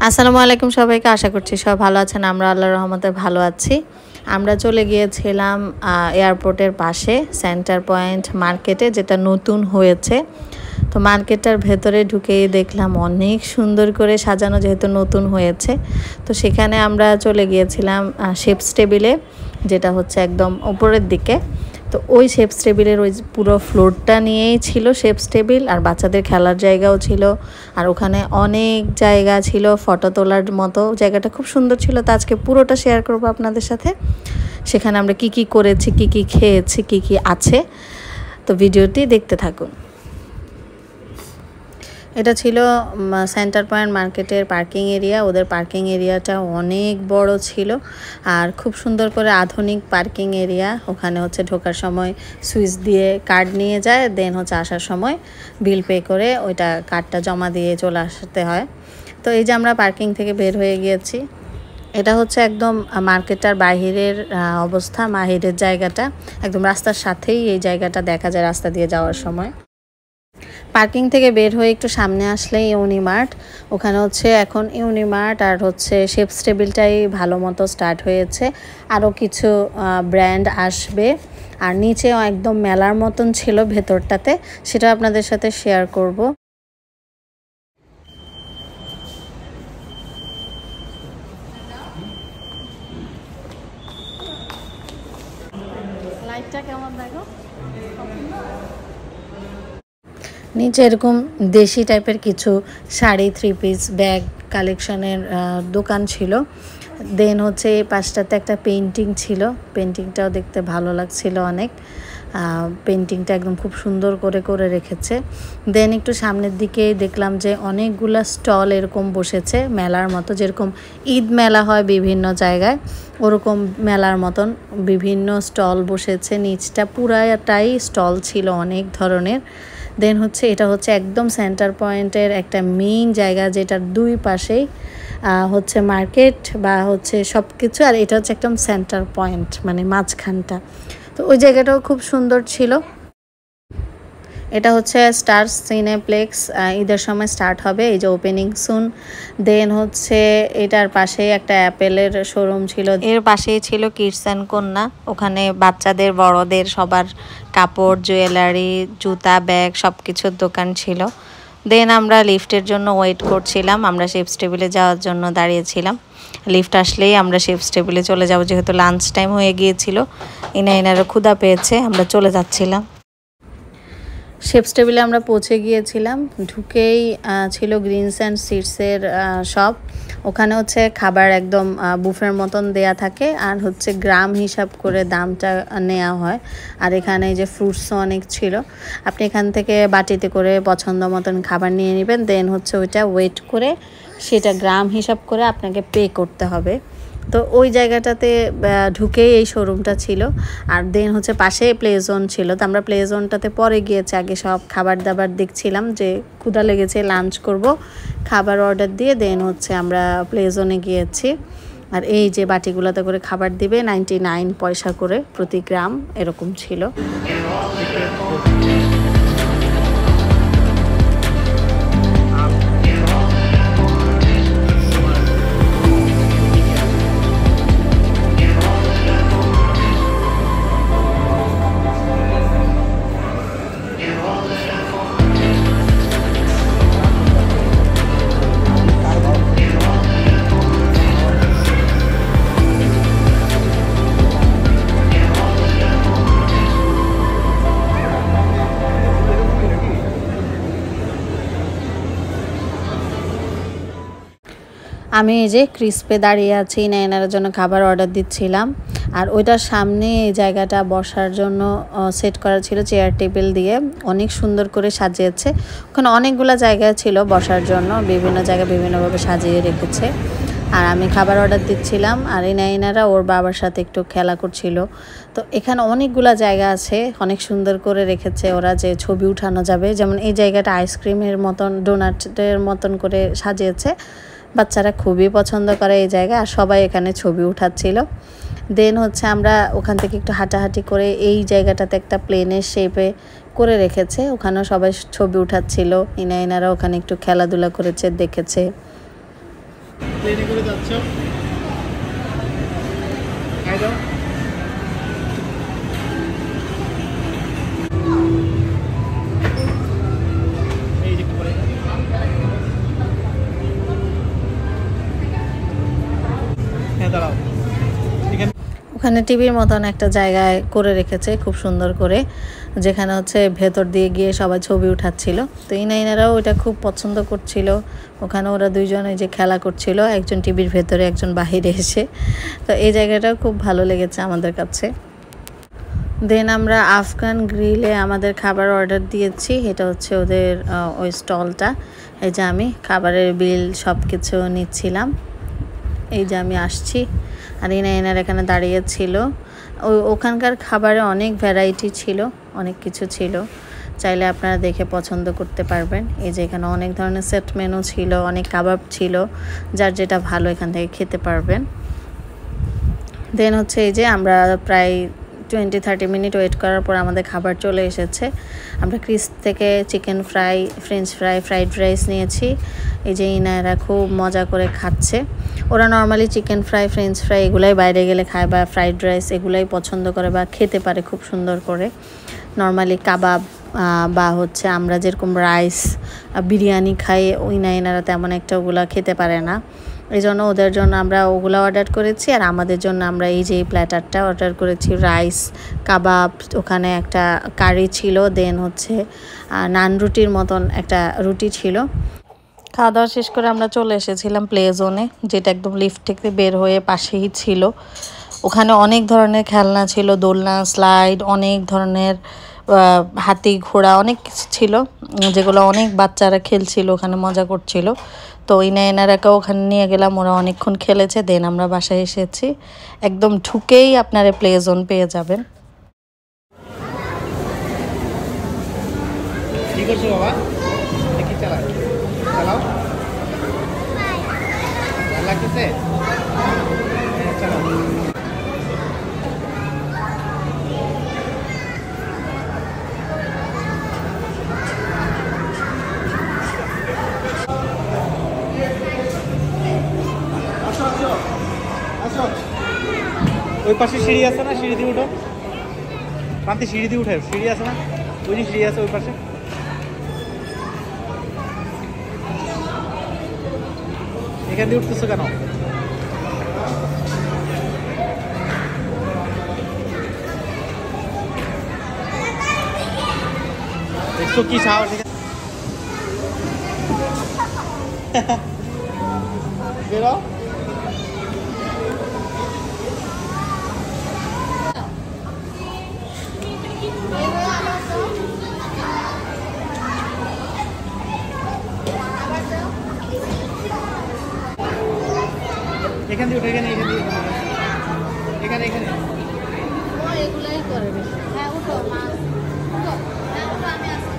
আসসালামু আলাইকুম সবাইকে। আশা করছি সবাই ভালো আছেন। আমরা আল্লাহর রহমতে ভালো আছি। আমরা চলে গিয়েছিলাম এয়ারপোর্টের পাশে সেন্টার পয়েন্ট মার্কেটে, যেটা নতুন হয়েছে। তো মার্কেটটার ভেতরে ঢুকেই দেখলাম অনেক সুন্দর করে সাজানো, যেহেতু নতুন হয়েছে। তো সেখানে আমরা চলে গিয়েছিলাম শেপস টেবিলে, যেটা হচ্ছে একদম উপরের দিকে। তো ওই শেপস টেবিলের ওই পুরো ফ্লোরটা নিয়েই ছিল শেপস টেবিল, আর বাচ্চাদের খেলার জায়গাও ছিল। আর ওখানে অনেক জায়গা ছিল ফটো তোলার মতো, জায়গাটা খুব সুন্দর ছিল। তো আজকে পুরোটা শেয়ার করব আপনাদের সাথে। সেখানে আমরা কি কি করেছি, কি কি খেয়েছি, কি কি আছে, তো ভিডিওটি দেখতে থাকুন। এটা ছিল সেন্টার পয়েন্ট মার্কেটের পার্কিং এরিয়া। ওদের পার্কিং এরিয়াটা অনেক বড় ছিল আর খুব সুন্দর করে আধুনিক পার্কিং এরিয়া। ওখানে হচ্ছে ঢোকার সময় সুইচ দিয়ে কার্ড নিয়ে যায়, দেন হচ্ছে আসার সময় বিল পে করে ওইটা কার্ডটা জমা দিয়ে চলে আসতে হয়। তো এই যে আমরা পার্কিং থেকে বের হয়ে গিয়েছি। এটা হচ্ছে একদম মার্কেটটার বাহিরের অবস্থা, বাহিরের জায়গাটা একদম রাস্তার সাথেই এই জায়গাটা দেখা যায় রাস্তা দিয়ে যাওয়ার সময়। পার্কিং থেকে বের হয়ে একটু সামনে আসলে ইউনিমার্ট। ওখানে হচ্ছে এখন ইউনিমার্ট আর হচ্ছে শেপস টেবিলটাই ভালো মতো স্টার্ট হয়েছে। আরও কিছু ব্র্যান্ড আসবে। আর নিচেও একদম মেলার মতন ছিল ভেতরটাতে, সেটা আপনাদের সাথে শেয়ার করব। লাইটটা কেমন দেখো, নিচে এরকম দেশি টাইপের কিছু শাড়ি, থ্রি পিস, ব্যাগ কালেকশনের দোকান ছিল। দেন হচ্ছে এই পাশটাতে একটা পেন্টিং ছিল, পেন্টিংটাও দেখতে ভালো লাগছিল অনেক। পেন্টিংটা একদম খুব সুন্দর করে করে রেখেছে। দেন একটু সামনের দিকে দেখলাম যে অনেকগুলা স্টল এরকম বসেছে মেলার মতো, যেরকম ঈদ মেলা হয় বিভিন্ন জায়গায়, ওরকম মেলার মতন বিভিন্ন স্টল বসেছে। নিচটা পুরাটাই স্টল ছিল অনেক ধরনের। দেন হচ্ছে এটা হচ্ছে একদম সেন্টার পয়েন্টের একটা মেইন জায়গা, যেটার দুই পাশেই হচ্ছে মার্কেট বা হচ্ছে সব কিছু, আর এটা হচ্ছে একদম সেন্টার পয়েন্ট, মানে মাঝখানটা। তো ওই জায়গাটাও খুব সুন্দর ছিল। এটা হচ্ছে স্টার সিনেপ্লেক্স, ঈদের সময় স্টার্ট হবে, এই যে ওপেনিং সুন। দেন হচ্ছে এটার পাশে একটা অ্যাপেলের শোরুম ছিল, এর পাশেই ছিল কিডস অ্যান্ড কন্যা। ওখানে বাচ্চাদের বড়দের সবার কাপড়, জুয়েলারি, জুতা, ব্যাগ সব কিছুর দোকান ছিল। দেন আমরা লিফটের জন্য ওয়েট করছিলাম, আমরা শেপস টেবিলে যাওয়ার জন্য দাঁড়িয়েছিলাম। লিফট আসলেই আমরা শেপস টেবিলে চলে যাব, যেহেতু লাঞ্চ টাইম হয়ে গিয়েছিল। এনারও ক্ষুধা পেয়েছে, আমরা চলে যাচ্ছিলাম। শেপস টেবিলে আমরা পৌঁছে গিয়েছিলাম। ঢুকেই ছিল গ্রিনস অ্যান্ড সিডসের শপ। ওখানে হচ্ছে খাবার একদম বুফের মতন দেয়া থাকে, আর হচ্ছে গ্রাম হিসাব করে দামটা নেওয়া হয়। আর এখানে যে ফ্রুটসও অনেক ছিল, আপনি এখান থেকে বাটিতে করে পছন্দ মতন খাবার নিয়ে নেবেন। দেন হচ্ছে ওইটা ওয়েট করে সেটা গ্রাম হিসাব করে আপনাকে পে করতে হবে। তো ওই জায়গাটাতে ঢুকেই এই শোরুমটা ছিল। আর দেন হচ্ছে পাশে প্লে জোন ছিল। তো আমরা প্লে জোনটাতে পরে গিয়েছি, আগে সব খাবার দাবার দেখছিলাম যে ক্ষুধা লেগেছে, লাঞ্চ করব, খাবার অর্ডার দিয়ে দেন হচ্ছে আমরা প্লে জোনে গিয়েছি। আর এই যে বাটিগুলোতে করে খাবার দিবে 99 পয়সা করে প্রতি গ্রাম, এরকম ছিল। আমি এই যে ক্রিস্পে দাঁড়িয়ে আছি, নাইনার জন্য খাবার অর্ডার দিচ্ছিলাম। আর ওইটার সামনে এই জায়গাটা বসার জন্য সেট করা ছিল চেয়ার টেবিল দিয়ে, অনেক সুন্দর করে সাজিয়েছে। ওখানে অনেকগুলো জায়গা ছিল বসার জন্য, বিভিন্ন জায়গায় বিভিন্নভাবে সাজিয়ে রেখেছে। আর আমি খাবার অর্ডার দিচ্ছিলাম, আর এই নাইনারা ওর বাবার সাথে একটু খেলা করছিল। তো এখানে অনেকগুলো জায়গা আছে, অনেক সুন্দর করে রেখেছে ওরা, যে ছবি উঠানো যাবে। যেমন এই জায়গাটা আইসক্রিমের মতন, ডোনাটের মতন করে সাজিয়েছে। বাচ্চারা খুবই পছন্দ করে এই জায়গা, আর সবাই এখানে ছবি উঠাচ্ছিল। দেন হচ্ছে আমরা ওখান থেকে একটু হাঁটাহাঁটি করে এই জায়গাটাতে একটা প্লেনের শেপে করে রেখেছে, ওখানেও সবাই ছবি উঠাচ্ছিল। ইনারা ওখানে একটু খেলাধুলা করেছে, দেখেছে। প্লেনে করে যাচ্ছ, খাই দাও। এই যে করে হ্যাঁ দাঁড়াও। ওখানে টিভির মতন একটা জায়গায় করে রেখেছে খুব সুন্দর করে, যেখানে হচ্ছে ভেতর দিয়ে গিয়ে সবাই ছবি উঠাচ্ছিল। তো ইনারাও ওইটা খুব পছন্দ করছিল। ওখানে ওরা দুইজনে যে খেলা করছিল, একজন টিভির ভেতরে একজন বাহিরে এসে। তো এই জায়গাটাও খুব ভালো লেগেছে আমাদের কাছে। দেন আমরা আফগান গ্রিলে আমাদের খাবার অর্ডার দিয়েছি। এটা হচ্ছে ওদের ওই স্টলটা। এই যে আমি খাবারের বিল সব কিছু নিচ্ছিলাম। এই যে আমি আসছি, আর এনার এখানে দাঁড়িয়েছিল। ওখানকার খাবারে অনেক ভ্যারাইটি ছিল, অনেক কিছু ছিল, চাইলে আপনারা দেখে পছন্দ করতে পারবেন। এই যে এখানে অনেক ধরনের সেট মেনু ছিল, অনেক কাবাব ছিল, যার যেটা ভালো এখান থেকে খেতে পারবেন। দেন হচ্ছে এই যে আমরা প্রায় 20-30 মিনিট ওয়েট করার পর আমাদের খাবার চলে এসেছে। আমরা ক্রিস্প থেকে chicken fry, French fry, fried rice নিয়েছি। এই যে ইনারা খুব মজা করে খাচ্ছে। ওরা normally chicken fry, French fry এগুলাই বাইরে গেলে খায়, বা ফ্রাইড রাইস এগুলাই পছন্দ করে বা খেতে পারে খুব সুন্দর করে। নর্মালি কাবাব বা হচ্ছে আমরা যেরকম রাইস বিরিয়ানি খাই, ইনারা তেমন একটা ওগুলা খেতে পারে না। এই জন্য ওদের জন্য আমরা ওগুলো অর্ডার করেছি, আর আমাদের জন্য আমরা এই যে এই প্ল্যাটারটা অর্ডার করেছি। রাইস, কাবাব, ওখানে একটা কারি ছিল, দেন হচ্ছে নান রুটির মতন একটা রুটি ছিল। খাওয়া দাওয়া শেষ করে আমরা চলে এসেছিলাম প্লে জোনে, যেটা একদম লিফট থেকে বের হয়ে পাশেই ছিল। ওখানে অনেক ধরনের খেলনা ছিল, দোলনা, স্লাইড, অনেক ধরনের হাতি, ঘোড়া, অনেক কিছু ছিল, যেগুলো অনেক বাচ্চারা খেলছিল, ওখানে মজা করছিল। তো এনারাকেও ওখানে নিয়ে গেলাম, ওরা অনেকক্ষণ খেলেছে। দেন আমরা বাসায় এসেছি। একদম ঢুকেই আপনারা প্লে জোন পেয়ে যাবেন। কি করছো বাবা? দেখি চালাও, চালাও, ভালো লাগতেছে? চালাও। ওই পাশে সিঁড়ি আছে না, সিঁড়ি দিয়ে উঠো। প্রান্তে সিঁড়ি দিয়ে উঠে, সিঁড়ি আছে না, ওই যে সিঁড়ি আছে ওই পাশে। এখান দিয়ে উঠতেছো কেন? দেখছো কি সাহস? বেরো। এখান দিয়ে উঠে, এখানে, এখান দিয়ে, এখানে, এখানে এগুলাই করে বেশি। হ্যাঁ উঠো, মাছ উঠো, হ্যাঁ উঠো, আমি আসি।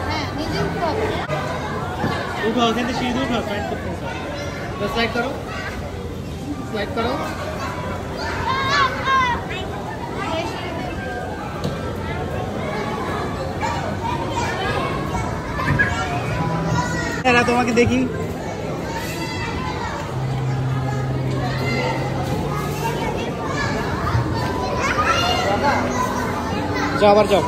হ্যাঁ নিজে উঠো, উঠো, ওখান থেকে সিঁড়ি দিয়ে উঠো, স্লাইড করতে। স্লাইড করো, স্লাইড করো। এরা তোমাকে দেখি। যাও, আবার যাও।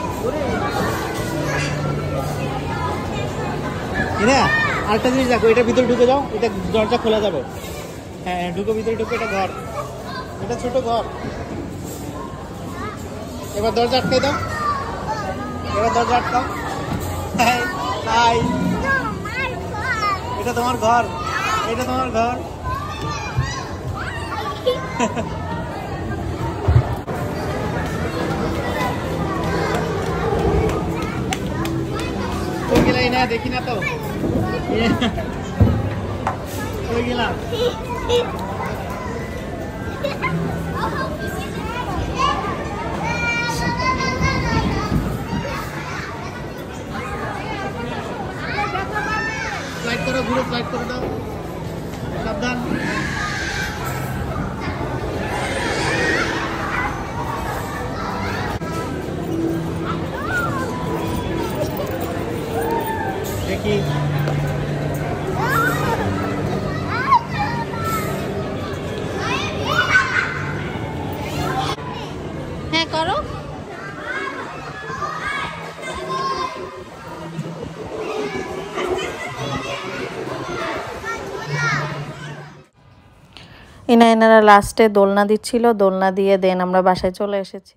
আরেকটা জিনিস দেখো, এটা ভিতরে ঢুকে যাও, এটা দরজা খোলা যাবে। হ্যাঁ ঢুকো, ভিতরে ঢুকো, এটা ঘর, এটা ছোট ঘর। এবার দরজা আটকে দাও, এবার দরজা আটকাও। হাই, এটা তোমার ঘর, এটা তোমার ঘর। কই গেলাই না, দেখি না তো। কই গেলাম? স্লাইড করো, ঘুরে স্লাইড করে দাও, সাবধান। দেখি হ্যাঁ করো। এনারা লাস্টে দোলনা দিচ্ছিল, দোলনা দিয়ে দেন আমরা বাসায় চলে এসেছি।